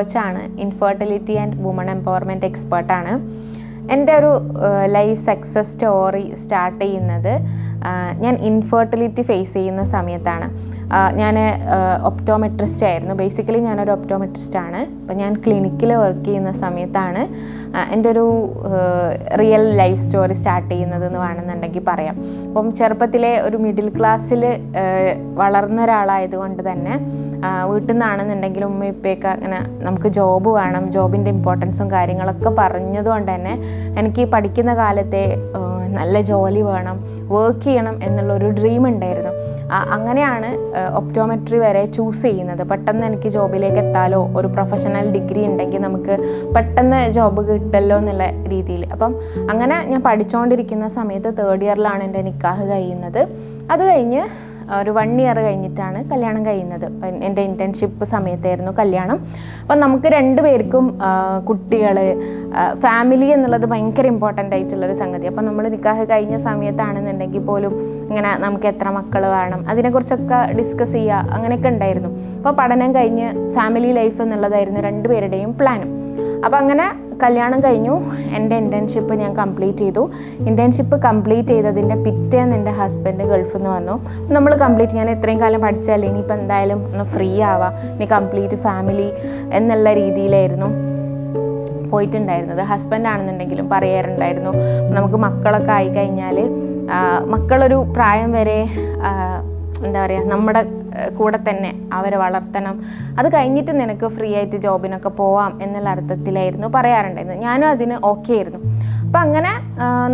കോച്ചാണ്, infertility and woman empowerment എക്സ്പേർട്ടാണ്. എൻ്റെ ഒരു life success story start ചെയ്യുന്നത് ഞാൻ ഇൻഫെർട്ടിലിറ്റി ഫേസ് ചെയ്യുന്ന സമയത്താണ്. ഞാൻ ഒപ്റ്റോമെട്രിസ്റ്റ് ആയിരുന്നു. ബേസിക്കലി ഞാനൊരു ഒപ്റ്റോമെട്രിസ്റ്റാണ്. അപ്പം ഞാൻ ക്ലിനിക്കിൽ വർക്ക് ചെയ്യുന്ന സമയത്താണ് എൻ്റെ ഒരു റിയൽ ലൈഫ് സ്റ്റോറി സ്റ്റാർട്ട് ചെയ്യുന്നത് എന്ന് വേണമെന്നുണ്ടെങ്കിൽ പറയാം. അപ്പം ചെറുപ്പത്തിലെ ഒരു മിഡിൽ ക്ലാസ്സിൽ വളർന്ന ഒരാളായതുകൊണ്ട് തന്നെ വീട്ടിൽ നിന്നാണെന്നുണ്ടെങ്കിലും ഉമ്മ ഇപ്പയൊക്കെ അങ്ങനെ നമുക്ക് ജോബ് വേണം, ജോബിൻ്റെ ഇമ്പോർട്ടൻസും കാര്യങ്ങളൊക്കെ പറഞ്ഞതുകൊണ്ട് തന്നെ എനിക്ക് പഠിക്കുന്ന കാലത്തെ നല്ല ജോലി വേണം, വർക്ക് ചെയ്യണം എന്നുള്ളൊരു ഡ്രീം ഉണ്ടായിരുന്നു. അങ്ങനെയാണ് ഒപ്റ്റോമെട്രി വരെ ചൂസ് ചെയ്യുന്നത്. പെട്ടെന്ന് എനിക്ക് ജോബിലേക്ക് എത്താലോ, ഒരു പ്രൊഫഷണൽ ഡിഗ്രി ഉണ്ടെങ്കിൽ നമുക്ക് പെട്ടെന്ന് ജോബ് കിട്ടല്ലോ എന്നുള്ള രീതിയിൽ. അപ്പം അങ്ങനെ ഞാൻ പഠിച്ചുകൊണ്ടിരിക്കുന്ന സമയത്ത് 3rd ഇയറിലാണ് എൻ്റെ നിക്കാഹ് കഴിയുന്നത്. അത് കഴിഞ്ഞ് ഒരു 1 ഇയർ കഴിഞ്ഞിട്ടാണ് കല്യാണം കഴിയുന്നത്. എൻ്റെ ഇൻറ്റേൺഷിപ്പ് സമയത്തായിരുന്നു കല്യാണം. അപ്പം നമുക്ക് 2 പേർക്കും കുട്ടികൾ, ഫാമിലി എന്നുള്ളത് ഭയങ്കര ഇമ്പോർട്ടൻ്റ് ആയിട്ടുള്ളൊരു സംഗതി. അപ്പം നമ്മൾ നിക്കാഹ് കഴിഞ്ഞ സമയത്താണെന്നുണ്ടെങ്കിൽ പോലും ഇങ്ങനെ നമുക്ക് എത്ര മക്കൾ വേണം അതിനെക്കുറിച്ചൊക്കെ ഡിസ്കസ് ചെയ്യുക, അങ്ങനെയൊക്കെ ഉണ്ടായിരുന്നു. അപ്പോൾ പഠനം കഴിഞ്ഞ് ഫാമിലി ലൈഫ് എന്നുള്ളതായിരുന്നു 2 പേരുടെയും പ്ലാനും. അപ്പം അങ്ങനെ കല്യാണം കഴിഞ്ഞു. എൻ്റെ ഇൻറ്റേൺഷിപ്പ് ഞാൻ കംപ്ലീറ്റ് ചെയ്തു. ഇൻറ്റേൺഷിപ്പ് കംപ്ലീറ്റ് ചെയ്തതിൻ്റെ പിറ്റേന്ന് എൻ്റെ ഹസ്ബൻഡ് ഗൾഫിൽ നിന്ന് വന്നു. നമ്മൾ കംപ്ലീറ്റ്, ഞാൻ ഇത്രയും കാലം പഠിച്ചാലേ ഇനിയിപ്പോൾ എന്തായാലും ഒന്ന് ഫ്രീ ആവാം, ഇനി കംപ്ലീറ്റ് ഫാമിലി എന്നുള്ള രീതിയിലായിരുന്നു പോയിട്ടുണ്ടായിരുന്നത്. ഹസ്ബൻഡാണെന്നുണ്ടെങ്കിലും പറയാറുണ്ടായിരുന്നു, നമുക്ക് മക്കളൊക്കെ ആയിക്കഴിഞ്ഞാൽ മക്കളൊരു പ്രായം വരെ എന്താ പറയുക, നമ്മുടെ കൂടെ തന്നെ അവരെ വളർത്തണം, അത് കഴിഞ്ഞിട്ട് നിനക്ക് ഫ്രീ ആയിട്ട് ജോബിനൊക്കെ പോവാം എന്നുള്ള അർത്ഥത്തിലായിരുന്നു പറയാറുണ്ടായിരുന്നത്. ഞാനും അതിന് ഓക്കെ ആയിരുന്നു. അപ്പം അങ്ങനെ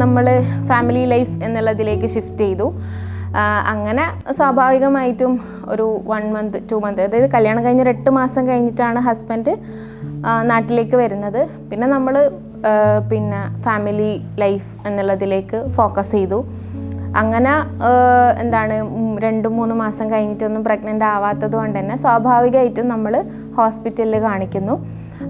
നമ്മൾ ഫാമിലി ലൈഫ് എന്നുള്ളതിലേക്ക് ഷിഫ്റ്റ് ചെയ്തു. അങ്ങനെ സ്വാഭാവികമായിട്ടും ഒരു 1 month 2 month, അതായത് കല്യാണം കഴിഞ്ഞ് 8 മാസം കഴിഞ്ഞിട്ടാണ് ഹസ്ബൻഡ് നാട്ടിലേക്ക് വരുന്നത്. പിന്നെ നമ്മൾ ഫാമിലി ലൈഫ് എന്നുള്ളതിലേക്ക് ഫോക്കസ് ചെയ്തു. അങ്ങനെ 2-3 മാസം കഴിഞ്ഞിട്ടൊന്നും പ്രഗ്നൻ്റ് ആവാത്തത് കൊണ്ട് തന്നെ സ്വാഭാവികമായിട്ടും നമ്മൾ ഹോസ്പിറ്റലിൽ കാണിക്കുന്നു.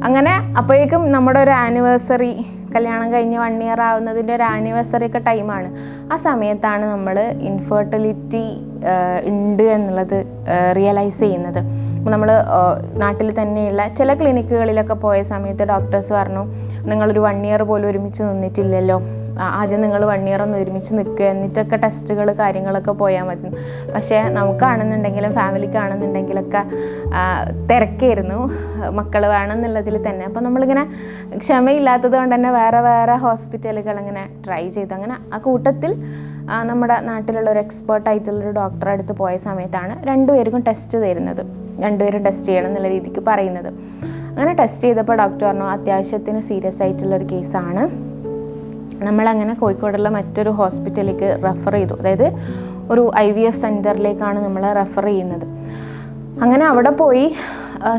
അങ്ങനെ അപ്പോഴേക്കും നമ്മുടെ ഒരു ആനിവേഴ്സറി, കല്യാണം കഴിഞ്ഞ് 1 ഇയർ ആവുന്നതിൻ്റെ ഒരു ആനിവേഴ്സറി ഒക്കെ ടൈമാണ്. ആ സമയത്താണ് നമ്മൾ ഇൻഫെർട്ടിലിറ്റി ഉണ്ട് എന്നുള്ളത് റിയലൈസ് ചെയ്യുന്നത്. നമ്മൾ നാട്ടിൽ തന്നെയുള്ള ചില ക്ലിനിക്കുകളിലൊക്കെ പോയ സമയത്ത് ഡോക്ടേഴ്സ് പറഞ്ഞു, നിങ്ങളൊരു 1 ഇയർ പോലും ഒരുമിച്ച് നിന്നിട്ടില്ലല്ലോ, ആദ്യം നിങ്ങൾ 1 ഇയർ ഒന്ന് ഒരുമിച്ച് നിൽക്കുക, എന്നിട്ടൊക്കെ ടെസ്റ്റുകൾ കാര്യങ്ങളൊക്കെ പോയാൽ മതി. പക്ഷേ നമുക്കാണെന്നുണ്ടെങ്കിലും ഫാമിലിക്കാണെന്നുണ്ടെങ്കിലൊക്കെ തിരക്കായിരുന്നു, മക്കൾ വേണമെന്നുള്ളതിൽ തന്നെ. അപ്പോൾ നമ്മളിങ്ങനെ ക്ഷമയില്ലാത്തത് കൊണ്ട് തന്നെ വേറെ ഹോസ്പിറ്റലുകൾ ഇങ്ങനെ ട്രൈ ചെയ്തു. അങ്ങനെ ആ കൂട്ടത്തിൽ നമ്മുടെ നാട്ടിലുള്ള ഒരു എക്സ്പേർട്ടായിട്ടുള്ളൊരു ഡോക്ടറെ അടുത്ത് പോയ സമയത്താണ് 2 പേർക്കും ടെസ്റ്റ് തരുന്നത്, 2 പേരും ടെസ്റ്റ് ചെയ്യണം എന്നുള്ള രീതിക്ക് പറയുന്നത്. അങ്ങനെ ടെസ്റ്റ് ചെയ്തപ്പോൾ ഡോക്ടർ പറഞ്ഞു, അത്യാവശ്യത്തിന് സീരിയസ് ആയിട്ടുള്ളൊരു കേസാണ്. നമ്മളങ്ങനെ കോഴിക്കോടുള്ള മറ്റൊരു ഹോസ്പിറ്റലിലേക്ക് റെഫർ ചെയ്തു. അതായത് ഒരു IVF സെൻറ്ററിലേക്കാണ് നമ്മൾ റെഫർ ചെയ്യുന്നത്. അങ്ങനെ അവിടെ പോയി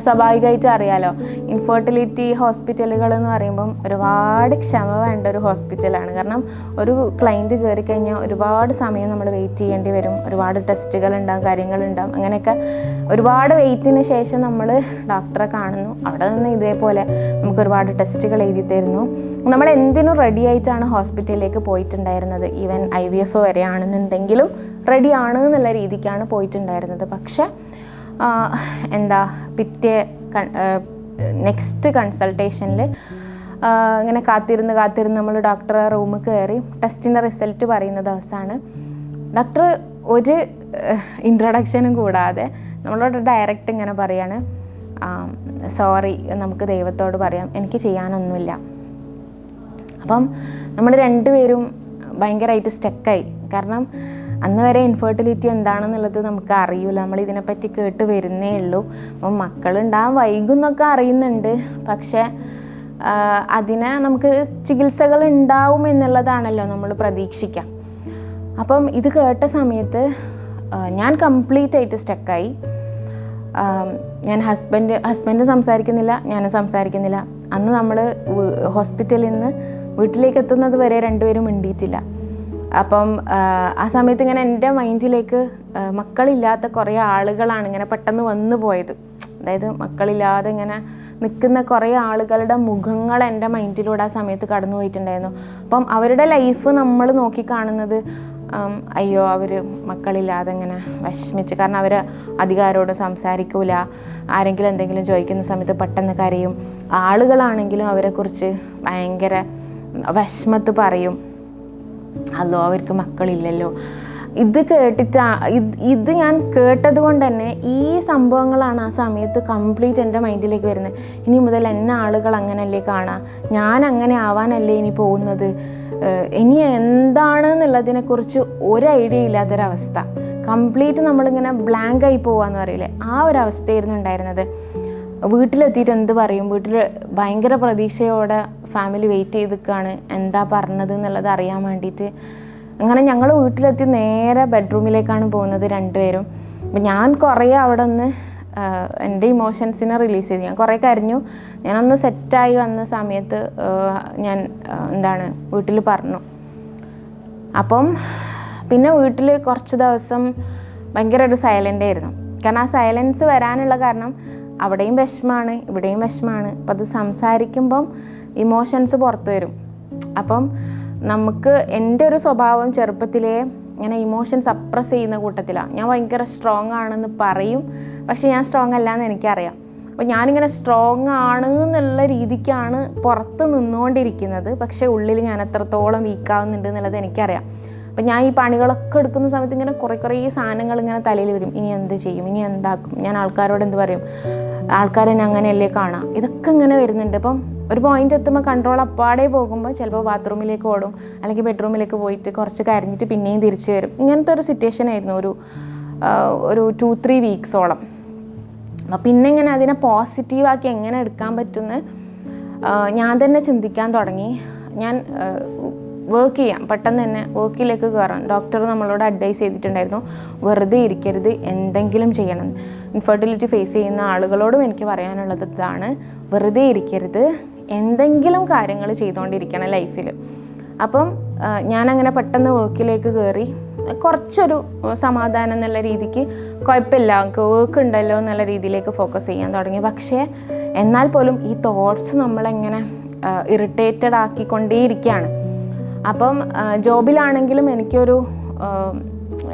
സ്വാഭാവികമായിട്ട് അറിയാലോ, ഇൻഫെർട്ടിലിറ്റി ഹോസ്പിറ്റലുകൾ എന്ന് പറയുമ്പം ഒരുപാട് ക്ഷമ വേണ്ട ഒരു ഹോസ്പിറ്റലാണ്. കാരണം ഒരു ക്ലയൻറ്റ് കയറി കഴിഞ്ഞാൽ ഒരുപാട് സമയം നമ്മൾ വെയിറ്റ് ചെയ്യേണ്ടി വരും, ഒരുപാട് ടെസ്റ്റുകളുണ്ടാവും, കാര്യങ്ങളുണ്ടാവും. അങ്ങനെയൊക്കെ ഒരുപാട് വെയിറ്റിന് ശേഷം നമ്മൾ ഡോക്ടറെ കാണുന്നു. അവിടെ നിന്ന് ഇതേപോലെ നമുക്ക് ഒരുപാട് ടെസ്റ്റുകൾ എഴുതി തരുന്നു. നമ്മൾ എന്തിനും റെഡി ആയിട്ടാണ് ഹോസ്പിറ്റലിലേക്ക് പോയിട്ടുണ്ടായിരുന്നത്. ഈവൻ IVF വരെ ആണെന്നുണ്ടെങ്കിലും റെഡി ആണ് എന്നുള്ള രീതിക്കാണ് പോയിട്ടുണ്ടായിരുന്നത്. പക്ഷേ പിറ്റേ നെക്സ്റ്റ് കൺസൾട്ടേഷനിൽ ഇങ്ങനെ കാത്തിരുന്ന് നമ്മൾ ഡോക്ടറെ റൂമിൽ കയറി ടെസ്റ്റിൻ്റെ റിസൾട്ട് പറയുന്ന ദിവസമാണ് ഡോക്ടർ ഒരു ഇൻട്രൊഡക്ഷനും കൂടാതെ നമ്മളോട് ഡയറക്റ്റ് ഇങ്ങനെ പറയാണ്, സോറി, നമുക്ക് ദൈവത്തോട് പറയാം, എനിക്ക് ചെയ്യാനൊന്നുമില്ല. അപ്പം നമ്മൾ 2 പേരും ഭയങ്കരമായിട്ട് സ്റ്റക്കായി. കാരണം അന്ന് വരെ ഇൻഫെർട്ടിലിറ്റി എന്താണെന്നുള്ളത് നമുക്ക് അറിയില്ല, നമ്മളിതിനെപ്പറ്റി കേട്ട് വരുന്നേ ഉള്ളൂ. അപ്പം മക്കളുണ്ടാകാൻ വൈകുന്നൊക്കെ അറിയുന്നുണ്ട്, പക്ഷേ അതിനെ നമുക്ക് ചികിത്സകൾ ഉണ്ടാവും എന്നുള്ളതാണല്ലോ നമ്മൾ പ്രതീക്ഷിക്കുക. അപ്പം ഇത് കേട്ട സമയത്ത് ഞാൻ കംപ്ലീറ്റ് ആയിട്ട് സ്റ്റക്കായി. ഞാൻ ഹസ്ബൻഡ് സംസാരിക്കുന്നില്ല, ഞാനും സംസാരിക്കുന്നില്ല. അന്ന് നമ്മൾ ഹോസ്പിറ്റലിൽ നിന്ന് വീട്ടിലേക്ക് എത്തുന്നത് വരെ 2 പേരും മിണ്ടിയിട്ടില്ല. അപ്പം ആ സമയത്ത് ഇങ്ങനെ എൻ്റെ മൈൻഡിലേക്ക് മക്കളില്ലാത്ത കുറേ ആളുകളാണ് ഇങ്ങനെ പെട്ടെന്ന് വന്നു പോയത്. അതായത് മക്കളില്ലാതെ ഇങ്ങനെ നിൽക്കുന്ന കുറേ ആളുകളുടെ മുഖങ്ങൾ എൻ്റെ മൈൻഡിലൂടെ ആ സമയത്ത് കടന്നു പോയിട്ടുണ്ടായിരുന്നു. അപ്പം അവരുടെ ലൈഫ് നമ്മൾ നോക്കിക്കാണുന്നത് അയ്യോ അവർ മക്കളില്ലാതെ ഇങ്ങനെ വിഷമിച്ച്, കാരണം അവർ അധികാരോട് സംസാരിക്കൂല, ആരെങ്കിലും എന്തെങ്കിലും ചോദിക്കുന്ന സമയത്ത് പെട്ടെന്ന് കരയും, ആളുകളാണെങ്കിലും അവരെക്കുറിച്ച് ഭയങ്കര വിഷമത്ത് പറയും, അല്ലോ അവർക്ക് മക്കളില്ലല്ലോ. ഇത് കേട്ടിട്ട് ഇത് ഞാൻ കേട്ടത് കൊണ്ട് തന്നെ ഈ സംഭവങ്ങളാണ് ആ സമയത്ത് കംപ്ലീറ്റ് എൻ്റെ മൈൻഡിലേക്ക് വരുന്നത്. ഇനി മുതൽ എന്നെ ആളുകൾ അങ്ങനെയല്ലേ കാണാം, ഞാൻ അങ്ങനെ ആവാനല്ലേ ഇനി പോകുന്നത്, ഇനി എന്താണെന്നുള്ളതിനെക്കുറിച്ച് ഒരു ഐഡിയ ഇല്ലാത്തൊരവസ്ഥ, കംപ്ലീറ്റ് നമ്മളിങ്ങനെ ബ്ലാങ്ക് ആയി പോവാന്ന് പറയില്ലേ, ആ ഒരു അവസ്ഥയായിരുന്നു ഉണ്ടായിരുന്നത്. വീട്ടിലെത്തിയിട്ട് എന്ത് പറയും, വീട്ടിൽ ഭയങ്കര പ്രതീക്ഷയോടെ ഫാമിലി വെയിറ്റ് ചെയ്ത് നിൽക്കുകയാണ് എന്താ പറഞ്ഞത് എന്നുള്ളത് അറിയാൻ വേണ്ടിയിട്ട്. അങ്ങനെ ഞങ്ങൾ വീട്ടിലെത്തി നേരെ ബെഡ്റൂമിലേക്കാണ് പോകുന്നത് രണ്ടുപേരും. അപ്പം ഞാൻ കുറേ അവിടെ നിന്ന് എൻ്റെ ഇമോഷൻസിനെ റിലീസ് ചെയ്തു. ഞാൻ കുറേ കരഞ്ഞു. ഞാനൊന്ന് സെറ്റായി വന്ന സമയത്ത് ഞാൻ വീട്ടിൽ പറഞ്ഞു. അപ്പം പിന്നെ വീട്ടിൽ കുറച്ച് ദിവസം ഭയങ്കര ഒരു സൈലൻ്റ് ആയിരുന്നു. കാരണം ആ സൈലൻസ് വരാനുള്ള കാരണം അവിടെയും വിഷമമാണ് ഇവിടെയും വിഷമമാണ്. അപ്പം അത് സംസാരിക്കുമ്പം ഇമോഷൻസ് പുറത്തു വരും. അപ്പം നമുക്ക് എൻ്റെ ഒരു സ്വഭാവം ചെറുപ്പത്തിലേ ഇങ്ങനെ ഇമോഷൻ സപ്രസ് ചെയ്യുന്ന കൂട്ടത്തിലാണ്. ഞാൻ ഭയങ്കര സ്ട്രോങ് ആണെന്ന് പറയും, പക്ഷേ ഞാൻ സ്ട്രോങ് അല്ല എന്ന് എനിക്കറിയാം. അപ്പോൾ ഞാനിങ്ങനെ സ്ട്രോങ് ആണ് എന്നുള്ള രീതിക്കാണ് പുറത്ത് നിന്നുകൊണ്ടിരിക്കുന്നത്, പക്ഷേ ഉള്ളിൽ ഞാൻ എത്രത്തോളം വീക്കാവുന്നുണ്ട് എന്നുള്ളത് എനിക്കറിയാം. അപ്പം ഞാൻ ഈ പണികളൊക്കെ എടുക്കുന്ന സമയത്ത് ഇങ്ങനെ കുറേ സാധനങ്ങൾ ഇങ്ങനെ തലയിൽ വരും. ഇനി എന്ത് ചെയ്യും, ഇനി എന്താക്കും, ഞാൻ ആൾക്കാരോട് എന്ത് പറയും, ആൾക്കാരെന്നെ അങ്ങനെയല്ലേ കാണാം, ഇതൊക്കെ ഇങ്ങനെ വരുന്നുണ്ട്. അപ്പം ഒരു പോയിന്റ് എത്തുമ്പോൾ കൺട്രോൾ അപ്പാടെ പോകുമ്പോൾ ചിലപ്പോൾ ബാത്റൂമിലേക്ക് ഓടും, അല്ലെങ്കിൽ ബെഡ്റൂമിലേക്ക് പോയിട്ട് കുറച്ച് കരഞ്ഞിട്ട് പിന്നെയും തിരിച്ചു വരും. ഇങ്ങനത്തെ ഒരു സിറ്റുവേഷൻ ആയിരുന്നു ഒരു 2-3 വീക്സോളം. അപ്പം പിന്നെ ഇങ്ങനെ അതിനെ പോസിറ്റീവാക്കി എങ്ങനെ എടുക്കാൻ പറ്റുമെന്ന് ഞാൻ തന്നെ ചിന്തിക്കാൻ തുടങ്ങി. ഞാൻ വർക്ക് ചെയ്യാം, പെട്ടെന്ന് തന്നെ വർക്കിലേക്ക് കയറാം. ഡോക്ടർ നമ്മളോട് അഡ്വൈസ് ചെയ്തിട്ടുണ്ടായിരുന്നു, വെറുതെ ഇരിക്കരുത്, എന്തെങ്കിലും ചെയ്യണം. ഇൻഫെർട്ടിലിറ്റി ഫേസ് ചെയ്യുന്ന ആളുകളോടും എനിക്ക് പറയാനുള്ളത് ഇതാണ്, വെറുതെ ഇരിക്കരുത്, എന്തെങ്കിലും കാര്യങ്ങൾ ചെയ്തുകൊണ്ടിരിക്കണം ലൈഫിൽ. അപ്പം ഞാനങ്ങനെ പെട്ടെന്ന് വർക്കിലേക്ക് കയറി. കുറച്ചൊരു സമാധാനം എന്നുള്ള രീതിക്ക് കുഴപ്പമില്ല, വർക്ക് ഉണ്ടല്ലോ എന്നുള്ള രീതിയിലേക്ക് ഫോക്കസ് ചെയ്യാൻ തുടങ്ങി. പക്ഷേ എന്നാൽ പോലും ഈ തോട്ട്സ് നമ്മളെങ്ങനെ ഇറിറ്റേറ്റഡ് ആക്കിക്കൊണ്ടേയിരിക്കുകയാണ്. അപ്പം ജോബിലാണെങ്കിലും എനിക്കൊരു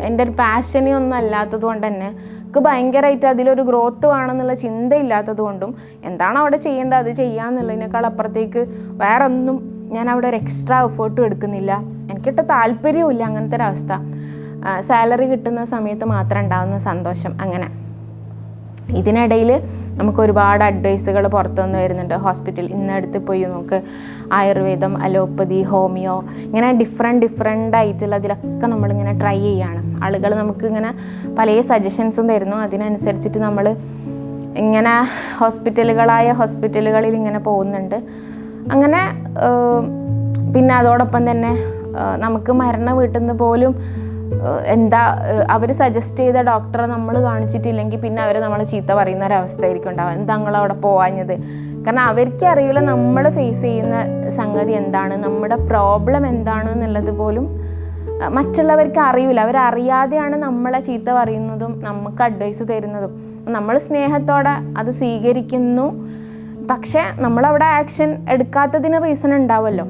എൻ്റെ ഒരു പാഷനൊന്നും അല്ലാത്തത് കൊണ്ട് തന്നെ എനിക്ക് ഭയങ്കരമായിട്ട് അതിലൊരു ഗ്രോത്ത് വേണമെന്നുള്ള ചിന്തയില്ലാത്തത് കൊണ്ടും എന്താണ് അവിടെ ചെയ്യേണ്ടത് അത് ചെയ്യാമെന്നുള്ളതിനേക്കാൾ അപ്പുറത്തേക്ക് വേറെ ഒന്നും ഞാൻ അവിടെ ഒരു എക്സ്ട്രാ എഫേർട്ടും എടുക്കുന്നില്ല. എനിക്കിട്ട് താല്പര്യവും ഇല്ല അങ്ങനത്തെ ഒരവസ്ഥ. സാലറി കിട്ടുന്ന സമയത്ത് മാത്രം ഉണ്ടാകുന്ന സന്തോഷം. അങ്ങനെ ഇതിനിടയിൽ നമുക്ക് ഒരുപാട് അഡ്വൈസുകൾ പുറത്തുനിന്ന് വരുന്നുണ്ട്. ഹോസ്പിറ്റൽ ഇന്നടുത്ത് പോയി നോക്ക്, ആയുർവേദം, അലോപ്പതി, ഹോമിയോ, ഇങ്ങനെ ഡിഫറെൻ്റ് ആയിട്ടുള്ള ഇതിലൊക്കെ നമ്മളിങ്ങനെ ട്രൈ ചെയ്യാണ്. ആളുകൾ നമുക്ക് ഇങ്ങനെ പല സജഷൻസും തരുന്നു. അതിനനുസരിച്ചിട്ട് നമ്മൾ ഇങ്ങനെ ഹോസ്പിറ്റലുകളിൽ ഇങ്ങനെ പോകുന്നുണ്ട്. അങ്ങനെ പിന്നെ അതോടൊപ്പം തന്നെ നമുക്ക് മരണ വീട്ടിൽ നിന്ന് പോലും അവർ സജസ്റ്റ് ചെയ്ത ഡോക്ടറെ നമ്മൾ കാണിച്ചിട്ടില്ലെങ്കിൽ പിന്നെ അവർ നമ്മളെ ചീത്ത പറയുന്ന ഒരവസ്ഥയായിരിക്കും ഉണ്ടാവുക. എന്താ നിങ്ങളവിടെ പോവാഞ്ഞത്? കാരണം അവർക്ക് അറിയില്ല നമ്മൾ ഫേസ് ചെയ്യുന്ന സംഗതി എന്താണ്, നമ്മുടെ പ്രോബ്ലം എന്താണ് എന്നുള്ളത് പോലും മറ്റുള്ളവർക്ക് അറിയില്ല. അവരറിയാതെയാണ് നമ്മളെ ചീത്ത പറയുന്നതും നമുക്ക് അഡ്വൈസ് തരുന്നതും. നമ്മൾ സ്നേഹത്തോടെ അത് സ്വീകരിക്കുന്നു, പക്ഷെ നമ്മളവിടെ ആക്ഷൻ എടുക്കാത്തതിന് റീസൺ ഉണ്ടാവുമല്ലോ.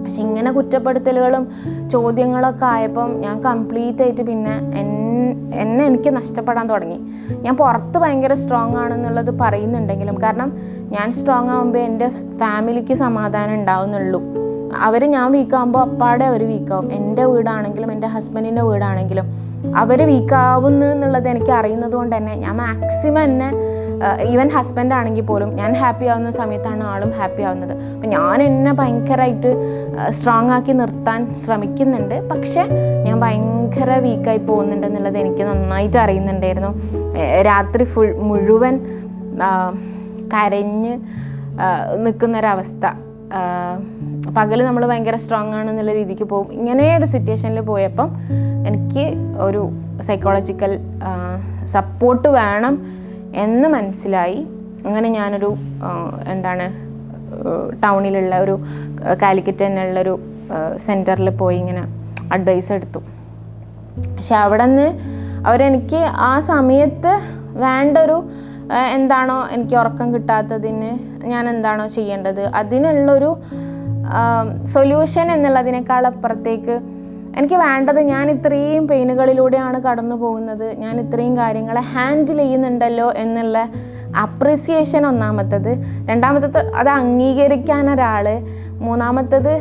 പക്ഷെ ഇങ്ങനെ കുറ്റപ്പെടുത്തലുകളും ചോദ്യങ്ങളൊക്കെ ആയപ്പം ഞാൻ കംപ്ലീറ്റ് ആയിട്ട് പിന്നെ എനിക്ക് നഷ്ടപ്പെടാൻ തുടങ്ങി. ഞാൻ പുറത്ത് ഭയങ്കര സ്ട്രോങ് ആണെന്നുള്ളത് പറയുന്നുണ്ടെങ്കിലും, കാരണം ഞാൻ സ്ട്രോങ് ആകുമ്പോൾ എൻ്റെ ഫാമിലിക്ക് സമാധാനം ഉണ്ടാവുന്നുള്ളൂ. ഞാൻ വീക്കാകുമ്പോൾ അപ്പാടെ അവർ വീക്കാവും. എൻ്റെ വീടാണെങ്കിലും എൻ്റെ ഹസ്ബൻഡിൻ്റെ വീടാണെങ്കിലും അവർ വീക്കാവുന്നു എന്നുള്ളത് എനിക്ക് അറിയുന്നത് കൊണ്ട് തന്നെ ഞാൻ മാക്സിമം എന്നെ, ഈവൻ ഹസ്ബൻഡ് ആണെങ്കിൽ പോലും ഞാൻ ഹാപ്പി ആവുന്ന സമയത്താണ് ആളും ഹാപ്പി ആവുന്നത്. അപ്പം ഞാൻ എന്നെ ഭയങ്കരമായിട്ട് സ്ട്രോങ് ആക്കി നിർത്താൻ ശ്രമിക്കുന്നുണ്ട്, പക്ഷേ ഞാൻ ഭയങ്കര വീക്കായി പോകുന്നുണ്ട് എന്നുള്ളത് എനിക്ക് നന്നായിട്ട് അറിയുന്നുണ്ടായിരുന്നു. രാത്രി മുഴുവൻ കരഞ്ഞ് നിൽക്കുന്നൊരവസ്ഥ. പകൽ നമ്മൾ ഭയങ്കര സ്ട്രോങ് ആണെന്നുള്ള രീതിക്ക് പോകും. ഇങ്ങനെ ഒരു സിറ്റുവേഷനിൽ പോയപ്പം എനിക്ക് ഒരു സൈക്കോളജിക്കൽ സപ്പോർട്ട് വേണം എന്ന് മനസ്സിലായി. അങ്ങനെ ഞാനൊരു ടൗണിലുള്ള ഒരു കാലിക്കറ്റ് തന്നെയുള്ളൊരു സെൻറ്ററിൽ പോയി ഇങ്ങനെ അഡ്വൈസ് എടുത്തു. പക്ഷെ അവിടെ നിന്ന് അവരെനിക്ക് ആ സമയത്ത് വേണ്ടൊരു എന്താണോ എനിക്ക് ഉറക്കം കിട്ടാത്തതിന് ഞാൻ എന്താണോ ചെയ്യേണ്ടത് അതിനുള്ളൊരു സൊല്യൂഷൻ എന്നുള്ളതിനേക്കാൾ അപ്പുറത്തേക്ക് എനിക്ക് വേണ്ടത് ഞാൻ ഇത്രയും പെയിനുകളിലൂടെയാണ് കടന്നു പോകുന്നത്, ഞാൻ ഇത്രയും കാര്യങ്ങളെ ഹാൻഡിൽ ചെയ്യുന്നുണ്ടല്ലോ എന്നുള്ള അപ്രിസിയേഷൻ ഒന്നാമത്തത്. രണ്ടാമത്തത് അത് അംഗീകരിക്കാൻ ഒരാൾ. മൂന്നാമത്തത്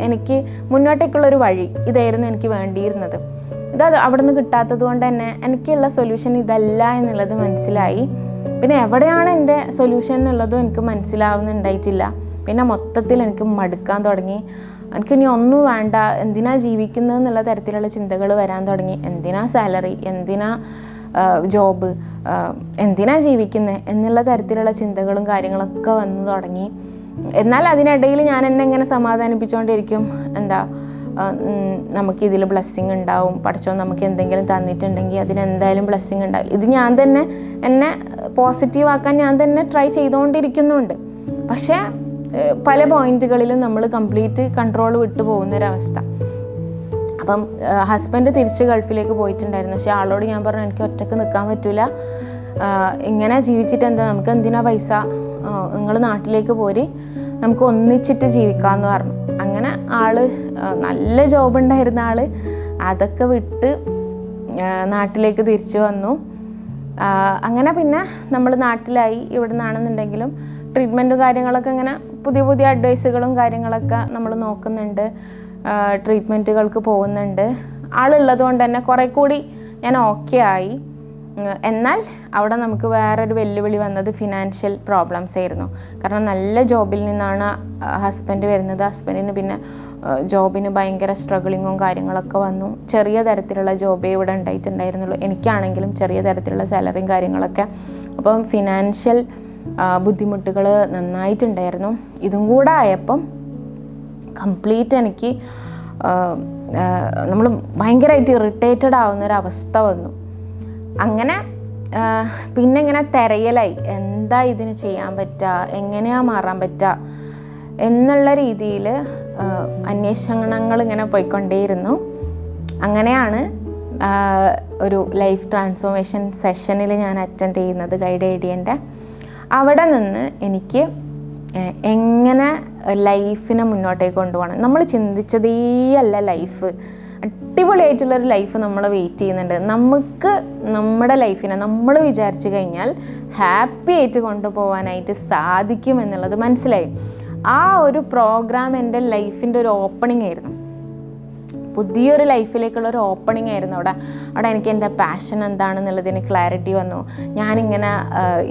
എനിക്ക് മുന്നോട്ടേക്കുള്ളൊരു വഴി. ഇതായിരുന്നു എനിക്ക് വേണ്ടിയിരുന്നത്. ഇത് അവിടെ നിന്ന് കിട്ടാത്തത് കൊണ്ട് തന്നെ എനിക്കുള്ള സൊല്യൂഷൻ ഇതല്ല എന്നുള്ളത് മനസ്സിലായി. പിന്നെ എവിടെയാണ് എൻ്റെ സൊല്യൂഷൻ എന്നുള്ളതും എനിക്ക് മനസ്സിലാവുന്നുണ്ടായിട്ടില്ല. പിന്നെ മൊത്തത്തിൽ എനിക്ക് മടുക്കാൻ തുടങ്ങി. എനിക്കിനി ഒന്നും വേണ്ട, എന്തിനാ ജീവിക്കുന്നത് എന്നുള്ള തരത്തിലുള്ള ചിന്തകൾ വരാൻ തുടങ്ങി. എന്തിനാ സാലറി, എന്തിനാ ജോബ്, എന്തിനാ ജീവിക്കുന്നത് എന്നുള്ള തരത്തിലുള്ള ചിന്തകളും കാര്യങ്ങളൊക്കെ വന്നു തുടങ്ങി. എന്നാൽ അതിനിടയിൽ ഞാൻ എന്നെ ഇങ്ങനെ സമാധാനിപ്പിച്ചുകൊണ്ടിരിക്കും. നമുക്കിതിൽ ബ്ലെസ്സിങ് ഉണ്ടാവും, പഠിച്ചോ നമുക്ക് എന്തെങ്കിലും തന്നിട്ടുണ്ടെങ്കിൽ അതിനെന്തായാലും ബ്ലെസ്സിങ് ഉണ്ടാവും. ഇത് ഞാൻ തന്നെ എന്നെ പോസിറ്റീവ് ആക്കാൻ ഞാൻ തന്നെ ട്രൈ ചെയ്തുകൊണ്ടിരിക്കുന്നുണ്ട്. പക്ഷേ പല പോയിന്റുകളിലും നമ്മൾ കംപ്ലീറ്റ് കൺട്രോൾ വിട്ടു പോകുന്നൊരവസ്ഥ. അപ്പം ഹസ്ബൻഡ് തിരിച്ച് ഗൾഫിലേക്ക് പോയിട്ടുണ്ടായിരുന്നു. പക്ഷേ ആളോട് ഞാൻ പറഞ്ഞു, എനിക്ക് ഒറ്റയ്ക്ക് നിൽക്കാൻ പറ്റില്ല, ഇങ്ങനെ ജീവിച്ചിട്ട് എന്താ, നമുക്ക് എന്തിനാ പൈസ, നിങ്ങൾ നാട്ടിലേക്ക് പോരി, നമുക്ക് ഒന്നിച്ചിട്ട് ജീവിക്കാമെന്ന് പറഞ്ഞു. അങ്ങനെ നല്ല ജോബ് ഉണ്ടായിരുന്ന അതൊക്കെ വിട്ട് നാട്ടിലേക്ക് തിരിച്ചു വന്നു. അങ്ങനെ പിന്നെ നമ്മൾ നാട്ടിലായി. ഇവിടെ നിന്നാണെന്നുണ്ടെങ്കിലും ട്രീറ്റ്മെൻറ്റും കാര്യങ്ങളൊക്കെ ഇങ്ങനെ പുതിയ അഡ്വൈസുകളും കാര്യങ്ങളൊക്കെ നമ്മൾ നോക്കുന്നുണ്ട്, ട്രീറ്റ്മെൻറ്റുകൾക്ക് പോകുന്നുണ്ട്. ആളുള്ളത് കൊണ്ട് തന്നെ കുറേ കൂടി ഞാൻ ഓക്കെ ആയി. എന്നാൽ അവിടെ നമുക്ക് വേറൊരു വെല്ലുവിളി വന്നത് ഫിനാൻഷ്യൽ പ്രോബ്ലംസ് ആയിരുന്നു. കാരണം നല്ല ജോബിൽ നിന്നാണ് ഹസ്ബൻഡ് വരുന്നത്. ഹസ്ബൻഡിന് പിന്നെ ജോബിന് ഭയങ്കര സ്ട്രഗിളിങ്ങും കാര്യങ്ങളൊക്കെ വന്നു. ചെറിയ തരത്തിലുള്ള ജോബേ ഇവിടെ ഉണ്ടായിട്ടുണ്ടായിരുന്നുള്ളൂ. എനിക്കാണെങ്കിലും ചെറിയ തരത്തിലുള്ള സാലറിയും കാര്യങ്ങളൊക്കെ. അപ്പം ഫിനാൻഷ്യൽ ബുദ്ധിമുട്ടുകൾ നന്നായിട്ടുണ്ടായിരുന്നു. ഇതും കൂടെ ആയപ്പം കംപ്ലീറ്റ് എനിക്ക് നമ്മൾ ഭയങ്കരമായിട്ട് ഇറിറ്റേറ്റഡ് ആവുന്നൊരവസ്ഥ വന്നു. അങ്ങനെ പിന്നെ ഇങ്ങനെ തിരയലായി, എന്താ ഇതിന് ചെയ്യാൻ പറ്റുക, എങ്ങനെയാണ് മാറാൻ പറ്റുക എന്നുള്ള രീതിയിൽ അന്വേഷണങ്ങൾ ഇങ്ങനെ പോയിക്കൊണ്ടേയിരുന്നു. അങ്ങനെയാണ് ഒരു ലൈഫ് ട്രാൻസ്ഫോർമേഷൻ സെഷനിൽ ഞാൻ അറ്റൻഡ് ചെയ്യുന്നത്, ഗൈഡ് ഐഡിയൻ്റെ. അവിടെ നിന്ന് എനിക്ക് എങ്ങനെ ലൈഫിനെ മുന്നോട്ടേക്ക് കൊണ്ടുപോകണം, നമ്മൾ ചിന്തിച്ചതേ അല്ല ലൈഫ്, അടിപൊളിയായിട്ടുള്ളൊരു ലൈഫ് നമ്മളെ വെയിറ്റ് ചെയ്യുന്നുണ്ട്. നമുക്ക് നമ്മുടെ ലൈഫിനെ നമ്മൾ വിചാരിച്ചു കഴിഞ്ഞാൽ ഹാപ്പി ആയിട്ട് കൊണ്ടുപോകാനായിട്ട് സാധിക്കും എന്നുള്ളത് മനസ്സിലായി. ആ ഒരു പ്രോഗ്രാം എൻ്റെ ലൈഫിൻ്റെ ഒരു ഓപ്പണിംഗ് ആയിരുന്നു, പുതിയൊരു ലൈഫിലേക്കുള്ള ഒരു ഓപ്പണിംഗ് ആയിരുന്നു. അവിടെ എനിക്ക് എൻ്റെ പാഷൻ എന്താണെന്നുള്ളതിന് ക്ലാരിറ്റി വന്നു. ഞാനിങ്ങനെ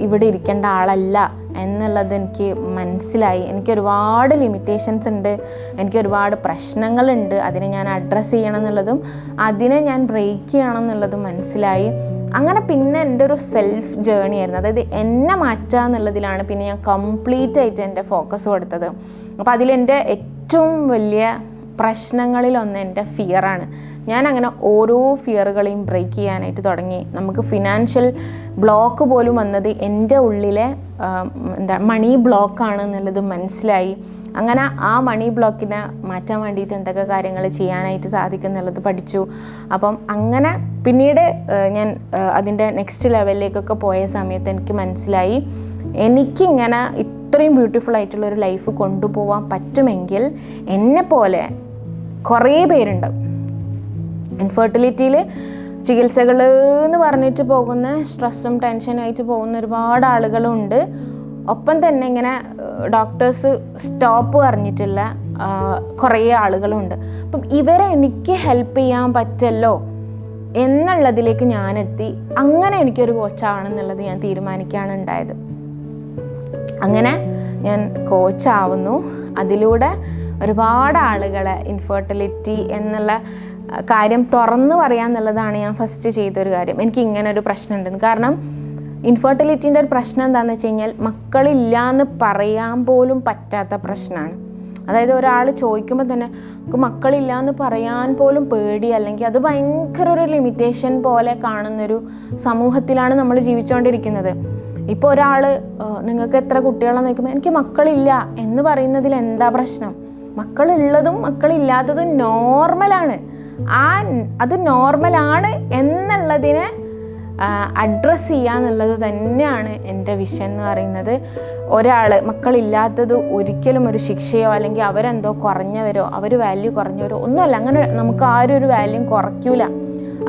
ഇവിടെ ഇരിക്കേണ്ട ആളല്ല എന്നുള്ളത് എനിക്ക് മനസ്സിലായി. എനിക്ക് ഒരുപാട് ലിമിറ്റേഷൻസ് ഉണ്ട്, എനിക്ക് ഒരുപാട് പ്രശ്നങ്ങളുണ്ട്, അതിനെ ഞാൻ അഡ്രസ്സ് ചെയ്യണം എന്നുള്ളതും അതിനെ ഞാൻ ബ്രേക്ക് ചെയ്യണം എന്നുള്ളതും മനസ്സിലായി. അങ്ങനെ പിന്നെ എൻ്റെ ഒരു സെൽഫ് ജേണി ആയിരുന്നു, അതായത് എന്നെ മാറ്റുക എന്നുള്ളതിലാണ് പിന്നെ ഞാൻ കംപ്ലീറ്റ് ആയിട്ട് എൻ്റെ ഫോക്കസ് കൊടുത്തത്. അപ്പോൾ അതിലെൻ്റെ ഏറ്റവും വലിയ പ്രശ്നങ്ങളിലൊന്ന് എൻ്റെ ഫിയറാണ്. ഞാൻ അങ്ങനെ ഓരോ ഫിയറുകളെയും ബ്രേക്ക് ചെയ്യാനായിട്ട് തുടങ്ങി. നമുക്ക് ഫിനാൻഷ്യൽ ബ്ലോക്ക് പോലും വന്നത് എൻ്റെ ഉള്ളിലെ മണി ബ്ലോക്കാണ് എന്നുള്ളത് മനസ്സിലായി. അങ്ങനെ ആ മണി ബ്ലോക്കിനെ മാറ്റാൻ വേണ്ടിയിട്ട് എന്തൊക്കെ കാര്യങ്ങൾ ചെയ്യാനായിട്ട് സാധിക്കും എന്നുള്ളത് പഠിച്ചു. അപ്പം അങ്ങനെ പിന്നീട് ഞാൻ അതിൻ്റെ നെക്സ്റ്റ് ലെവലിലേക്കൊക്കെ പോയ സമയത്ത് എനിക്ക് മനസ്സിലായി, എനിക്കിങ്ങനെ ഇത്രയും ബ്യൂട്ടിഫുൾ ആയിട്ടുള്ളൊരു ലൈഫ് കൊണ്ടുപോകാൻ പറ്റുമെങ്കിൽ എന്നെപ്പോലെ കുറേ പേരുണ്ട്. ഇൻഫെർട്ടിലിറ്റിയിൽ ചികിത്സകൾ എന്ന് പറഞ്ഞിട്ട് പോകുന്ന, സ്ട്രെസ്സും ടെൻഷനും ആയിട്ട് പോകുന്ന ഒരുപാട് ആളുകളുണ്ട്. ഒപ്പം തന്നെ ഇങ്ങനെ ഡോക്ടേഴ്സ് സ്റ്റോപ്പ് പറഞ്ഞിട്ടുള്ള കുറേ ആളുകളുണ്ട്. അപ്പം ഇവരെ എനിക്ക് ഹെൽപ്പ് ചെയ്യാൻ പറ്റല്ലോ എന്നുള്ളതിലേക്ക് ഞാനെത്തി. അങ്ങനെ എനിക്കൊരു കോച്ചാണെന്നുള്ളത് ഞാൻ തീരുമാനിക്കുകയാണ് ഉണ്ടായത്. അങ്ങനെ ഞാൻ കോച്ചാവുന്നു. അതിലൂടെ ഒരുപാട് ആളുകളെ ഇൻഫെർട്ടിലിറ്റി എന്നുള്ള കാര്യം തുറന്നു പറയാന്നുള്ളതാണ് ഞാൻ ഫസ്റ്റ് ചെയ്തൊരു കാര്യം. എനിക്ക് ഇങ്ങനെ ഒരു പ്രശ്നം ഉണ്ടെന്ന്. കാരണം ഇൻഫെർട്ടിലിറ്റീൻ്റെ ഒരു പ്രശ്നം എന്താണെന്ന് വെച്ച് കഴിഞ്ഞാൽ മക്കളില്ല എന്ന് പറയാൻ പോലും പറ്റാത്ത പ്രശ്നമാണ്. അതായത് ഒരാൾ ചോദിക്കുമ്പോൾ തന്നെ നമുക്ക് മക്കളില്ല എന്ന് പറയാൻ പോലും പേടി, അല്ലെങ്കിൽ അത് ഭയങ്കര ഒരു ലിമിറ്റേഷൻ പോലെ കാണുന്നൊരു സമൂഹത്തിലാണ് നമ്മൾ ജീവിച്ചുകൊണ്ടിരിക്കുന്നത്. ഇപ്പോൾ ഒരാൾ നിങ്ങൾക്ക് എത്ര കുട്ടികളാണെന്ന് ചോദിക്കുമ്പോൾ എനിക്ക് മക്കളില്ല എന്ന് പറയുന്നതിൽ എന്താ പ്രശ്നം? മക്കളുള്ളതും മക്കളില്ലാത്തതും നോർമലാണ്. അത് നോർമലാണ് എന്നുള്ളതിനെ അഡ്രസ്സ് ചെയ്യുക എന്നുള്ളത് തന്നെയാണ് എൻ്റെ വിഷൻ എന്ന് പറയുന്നത്. ഒരാൾ മക്കളില്ലാത്തത് ഒരിക്കലും ഒരു ശിക്ഷയോ അല്ലെങ്കിൽ അവരെന്തോ കുറഞ്ഞവരോ അവർ വാല്യൂ കുറഞ്ഞവരോ ഒന്നുമല്ല. അങ്ങനെ നമുക്ക് ആരും ഒരു വാല്യൂ കുറയ്ക്കൂല.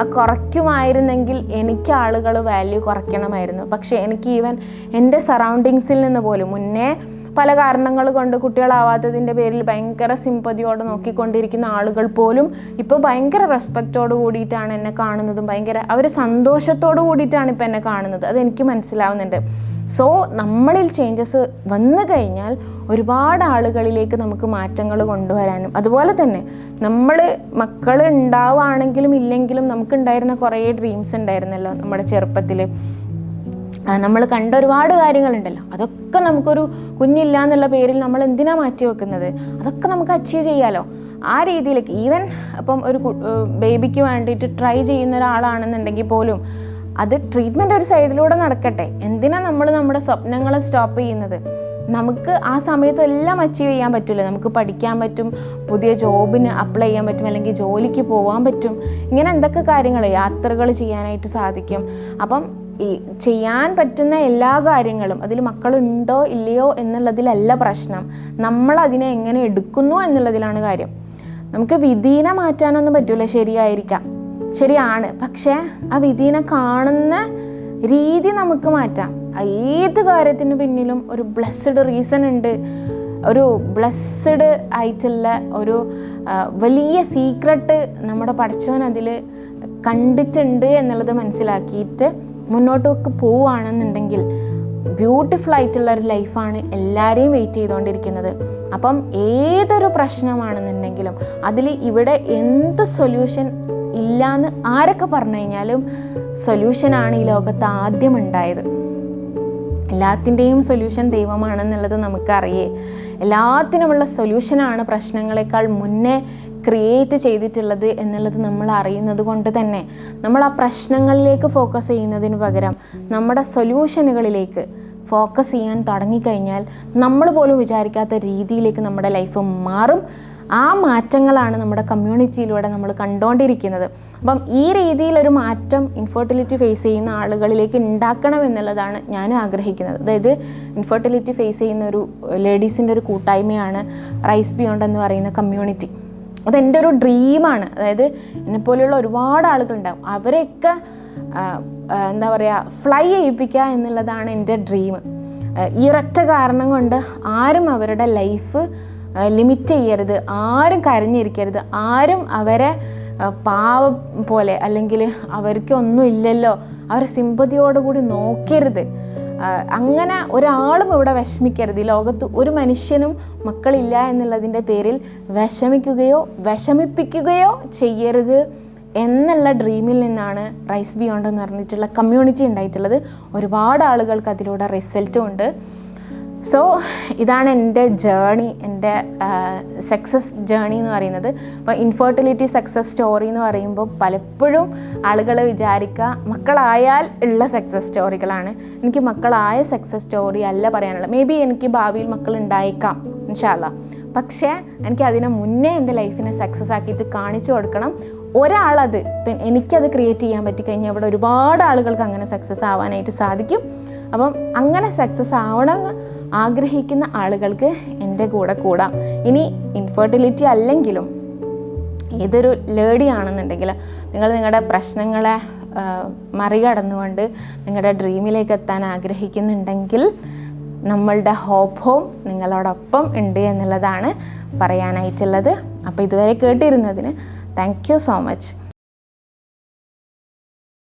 ആ കുറയ്ക്കുമായിരുന്നെങ്കിൽ എനിക്ക് ആളുകൾ വാല്യൂ കുറയ്ക്കണമായിരുന്നു. പക്ഷേ എനിക്ക് ഈവൻ എൻ്റെ സറൗണ്ടിങ്സിൽ നിന്ന് പോലും മുന്നേ പല കാരണങ്ങൾ കൊണ്ട് കുട്ടികളാവാത്തതിൻ്റെ പേരിൽ ഭയങ്കര സിമ്പതിയോടെ നോക്കിക്കൊണ്ടിരിക്കുന്ന ആളുകൾ പോലും ഇപ്പോൾ ഭയങ്കര റെസ്പെക്റ്റോട് കൂടിയിട്ടാണ് എന്നെ കാണുന്നതും ഭയങ്കര അവർ സന്തോഷത്തോട് കൂടിയിട്ടാണ് ഇപ്പോൾ എന്നെ കാണുന്നത്. അതെനിക്ക് മനസ്സിലാവുന്നുണ്ട്. സോ നമ്മളിൽ ചേഞ്ചസ് വന്നു കഴിഞ്ഞാൽ ഒരുപാട് ആളുകളിലേക്ക് നമുക്ക് മാറ്റങ്ങൾ കൊണ്ടുവരാനും, അതുപോലെ തന്നെ നമ്മൾ മക്കൾ ഉണ്ടാവുകയാണെങ്കിലും ഇല്ലെങ്കിലും നമുക്കുണ്ടായിരുന്ന കുറേ ഡ്രീംസ് ഉണ്ടായിരുന്നല്ലോ നമ്മുടെ ചെറുപ്പത്തിൽ. നമ്മൾ കണ്ട ഒരുപാട് കാര്യങ്ങളുണ്ടല്ലോ, അതൊക്കെ നമുക്കൊരു കുഞ്ഞില്ല എന്നുള്ള പേരിൽ നമ്മൾ എന്തിനാ മാറ്റി വെക്കുന്നത്? അതൊക്കെ നമുക്ക് അച്ചീവ് ചെയ്യാമല്ലോ. ആ രീതിയിലേക്ക് ഈവൻ അപ്പം ഒരു ബേബിക്ക് വേണ്ടിയിട്ട് ട്രൈ ചെയ്യുന്ന ഒരാളാണെന്നുണ്ടെങ്കിൽ പോലും അത് ട്രീറ്റ്മെൻ്റ് ഒരു സൈഡിലൂടെ നടക്കട്ടെ. എന്തിനാ നമ്മൾ നമ്മുടെ സ്വപ്നങ്ങളെ സ്റ്റോപ്പ് ചെയ്യുന്നത്? നമുക്ക് ആ സമയത്ത് എല്ലാം അച്ചീവ് ചെയ്യാൻ പറ്റില്ല. നമുക്ക് പഠിക്കാൻ പറ്റും, പുതിയ ജോബിന് അപ്ലൈ ചെയ്യാൻ പറ്റും, അല്ലെങ്കിൽ ജോലിക്ക് പോകാൻ പറ്റും, ഇങ്ങനെ എന്തൊക്കെ കാര്യങ്ങൾ, യാത്രകൾ ചെയ്യാനായിട്ട് സാധിക്കും. അപ്പം ഈ ചെയ്യാൻ പറ്റുന്ന എല്ലാ കാര്യങ്ങളും അതിൽ മക്കളുണ്ടോ ഇല്ലയോ എന്നുള്ളതിലല്ല പ്രശ്നം, നമ്മളതിനെ എങ്ങനെ എടുക്കുന്നു എന്നുള്ളതിലാണ് കാര്യം. നമുക്ക് വിധീനെ മാറ്റാനൊന്നും പറ്റില്ല, ശരിയാണ്. പക്ഷേ ആ വിധീനെ കാണുന്ന രീതി നമുക്ക് മാറ്റാം. ഏത് കാര്യത്തിന് പിന്നിലും ഒരു ബ്ലെസ്ഡ് റീസൺ ഉണ്ട്, ഒരു ബ്ലെസ്ഡ് ആയിട്ടുള്ള ഒരു വലിയ സീക്രട്ട് നമ്മുടെ പടച്ചവൻ അതിൽ കണ്ടിട്ടുണ്ട് എന്നുള്ളത് മനസ്സിലാക്കിയിട്ട് മുന്നോട്ടൊക്കെ പോവുകയാണെന്നുണ്ടെങ്കിൽ ബ്യൂട്ടിഫുൾ ആയിട്ടുള്ള ഒരു ലൈഫാണ് എല്ലാവരെയും വെയിറ്റ് ചെയ്തുകൊണ്ടിരിക്കുന്നത്. അപ്പം ഏതൊരു പ്രശ്നമാണെന്നുണ്ടെങ്കിലും അതിൽ ഇവിടെ എന്ത് സൊല്യൂഷൻ ഇല്ലയെന്ന് ആരൊക്കെ പറഞ്ഞു കഴിഞ്ഞാലും സൊല്യൂഷനാണ് ഈ ലോകത്ത് ആദ്യം ഉണ്ടായത്. എല്ലാത്തിൻ്റെയും സൊല്യൂഷൻ ദൈവമാണെന്നുള്ളത് നമുക്കറിയേ. എല്ലാത്തിനുമുള്ള സൊല്യൂഷനാണ് പ്രശ്നങ്ങളെക്കാൾ മുന്നേ ക്രിയേറ്റ് ചെയ്തിട്ടുള്ളത് എന്നുള്ളത് നമ്മൾ അറിയുന്നത് കൊണ്ട് തന്നെ നമ്മൾ ആ പ്രശ്നങ്ങളിലേക്ക് ഫോക്കസ് ചെയ്യുന്നതിന് പകരം നമ്മുടെ സൊല്യൂഷനുകളിലേക്ക് ഫോക്കസ് ചെയ്യാൻ തുടങ്ങിക്കഴിഞ്ഞാൽ നമ്മൾ പോലും വിചാരിക്കാത്ത രീതിയിലേക്ക് നമ്മുടെ ലൈഫ് മാറും. ആ മാറ്റങ്ങളാണ് നമ്മുടെ കമ്മ്യൂണിറ്റിയിലൂടെ നമ്മൾ കണ്ടുകൊണ്ടിരിക്കുന്നത്. അപ്പം ഈ രീതിയിലൊരു മാറ്റം ഇൻഫെർട്ടിലിറ്റി ഫേസ് ചെയ്യുന്ന ആളുകളിലേക്ക് ഉണ്ടാക്കണം എന്നുള്ളതാണ് ഞാനും ആഗ്രഹിക്കുന്നത്. അതായത് ഇൻഫെർട്ടിലിറ്റി ഫേസ് ചെയ്യുന്ന ഒരു ലേഡീസിൻ്റെ ഒരു കൂട്ടായ്മയാണ് റൈസ് ബിയോണ്ട് എന്ന് പറയുന്ന കമ്മ്യൂണിറ്റി. അതെൻ്റെ ഒരു ഡ്രീമാണ്. അതായത് എന്നെപ്പോലെയുള്ള ഒരുപാട് ആളുകളുണ്ടാവും, അവരെയൊക്കെ എന്താ പറയുക ഫ്ലൈ ചെയ്യിപ്പിക്കുക എന്നുള്ളതാണ് എൻ്റെ ഡ്രീം. ഈ ഒരൊറ്റ കാരണം കൊണ്ട് ആരും അവരുടെ ലൈഫ് ലിമിറ്റ് ചെയ്യരുത്, ആരും കരഞ്ഞിരിക്കരുത്, ആരും അവരെ പാവം പോലെ അല്ലെങ്കിൽ അവർക്കൊന്നും ഇല്ലല്ലോ അവരെ സിമ്പതിയോടുകൂടി നോക്കരുത്. അങ്ങനെ ഒരാളും ഇവിടെ വിഷമിക്കരുത്. ഈ ലോകത്ത് ഒരു മനുഷ്യനും മക്കളില്ല എന്നുള്ളതിൻ്റെ പേരിൽ വിഷമിക്കുകയോ വിഷമിപ്പിക്കുകയോ ചെയ്യരുത് എന്നുള്ള ഡ്രീമിൽ നിന്നാണ് റൈസ് ബിയോണ്ട് എന്ന് പറഞ്ഞിട്ടുള്ള കമ്മ്യൂണിറ്റി ഉണ്ടായിട്ടുള്ളത്. ഒരുപാട് ആളുകൾക്ക് അതിലൂടെ റിസൾട്ടും ഉണ്ട്. സോ ഇതാണ് എൻ്റെ ജേണി, എൻ്റെ സക്സസ് ജേണി എന്ന് പറയുന്നത്. അപ്പോൾ ഇൻഫെർട്ടിലിറ്റി സക്സസ് സ്റ്റോറി എന്ന് പറയുമ്പോൾ പലപ്പോഴും ആളുകൾ വിചാരിക്കുക മക്കളായാൽ ഉള്ള സക്സസ് സ്റ്റോറികളാണ്. എനിക്ക് മക്കളായ സക്സസ് സ്റ്റോറി അല്ല പറയാനുള്ളത്. മേ ബി എനിക്ക് ഭാവിയിൽ മക്കൾ ഉണ്ടായേക്കാം ഇൻഷാ അല്ലാ. പക്ഷേ എനിക്ക് അതിനെ മുന്നേ എൻ്റെ ലൈഫിനെ സക്സസ് ആക്കിയിട്ട് കാണിച്ചു കൊടുക്കണം. ഒരാളത് ഇപ്പം എനിക്കത് ക്രിയേറ്റ് ചെയ്യാൻ പറ്റിക്കഴിഞ്ഞാൽ ഇവിടെ ഒരുപാട് ആളുകൾക്ക് അങ്ങനെ സക്സസ് ആവാനായിട്ട് സാധിക്കും. അപ്പം അങ്ങനെ സക്സസ് ആവണം ആഗ്രഹിക്കുന്ന ആളുകൾക്ക് എൻ്റെ കൂടെ കൂടാം. ഇനി ഇൻഫെർട്ടിലിറ്റി അല്ലെങ്കിലും ഏതൊരു ലേഡി ആണെന്നുണ്ടെങ്കിൽ നിങ്ങൾ നിങ്ങളുടെ പ്രശ്നങ്ങളെ മറികടന്നുകൊണ്ട് നിങ്ങളുടെ ഡ്രീമിലേക്ക് എത്താൻ ആഗ്രഹിക്കുന്നുണ്ടെങ്കിൽ നമ്മളുടെ ഹോപ്പ് ഹോം നിങ്ങളോടൊപ്പം ഉണ്ട് എന്നുള്ളതാണ് പറയാനായിട്ടുള്ളത്. അപ്പോൾ ഇതുവരെ കേട്ടിരുന്നതിന് താങ്ക് യു സോ മച്ച്.